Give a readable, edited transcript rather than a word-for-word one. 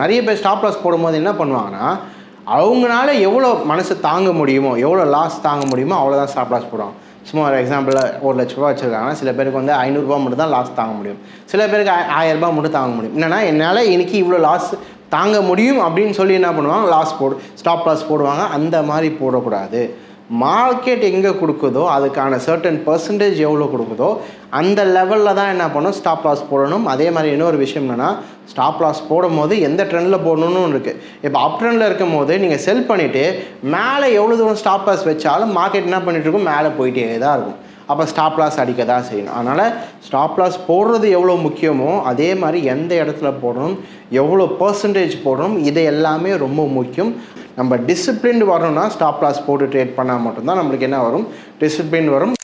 நிறைய பேர் stop loss போடும்போது என்ன பண்ணுவாங்கன்னா, அவங்களால எவ்வளோ மனசு தாங்க முடியுமோ, எவ்வளோ லாஸ் தாங்க முடியுமோ அவ்வளோதான் ஸ்டாப் லாஸ் போடுவாங்க. சும்மா ஒரு எக்ஸாம்பிளில் ₹1,00,000 வச்சுருக்காங்கன்னா, சில பேருக்கு வந்து ₹500 மட்டும் தான் லாஸ் தாங்க முடியும். சில பேருக்கு ₹1000 மட்டும் தாங்க முடியும். என்னென்னா, என்னால் இன்னைக்கு இவ்வளோ லாஸ் தாங்க முடியும் அப்படின்னு சொல்லி என்ன பண்ணுவாங்க, ஸ்டாப் லாஸ் போடுவாங்க. அந்த மாதிரி போடக்கூடாது. மார்க்கெட் எங்கே கொடுக்குதோ அதுக்கான சர்டன் பர்சன்டேஜ் எவ்வளோ கொடுக்குதோ அந்த லெவலில் தான் என்ன பண்ணணும், ஸ்டாப் லாஸ் போடணும். அதே மாதிரி இன்னொரு விஷயம் என்னென்னா, ஸ்டாப் லாஸ் போடும் போது எந்த ட்ரெண்டில் போடணும்னு இருக்குது. இப்போ அப் ட்ரெண்டில் இருக்கும் போது நீங்கள் செல் பண்ணிவிட்டு மேலே எவ்வளோ தூரம் ஸ்டாப் லாஸ் வச்சாலும் மார்க்கெட் என்ன பண்ணிட்டு இருக்கும், மேலே போயிட்டே தான் இருக்கும். அப்போ ஸ்டாப் லாஸ் அடிக்க தான் செய்யணும். அதனால் ஸ்டாப் லாஸ் போடுறது எவ்வளோ முக்கியமோ அதே மாதிரி எந்த இடத்துல போடணும், எவ்வளோ பர்சன்டேஜ் போடணும், இது எல்லாமே ரொம்ப முக்கியம். நம்ம டிசிப்ளின் வரணும்னா ஸ்டாப் லாஸ் போட்டு ட்ரேட் பண்ணால் மட்டும்தான் நம்மளுக்கு என்ன வரும், டிசிப்ளின் வரும்.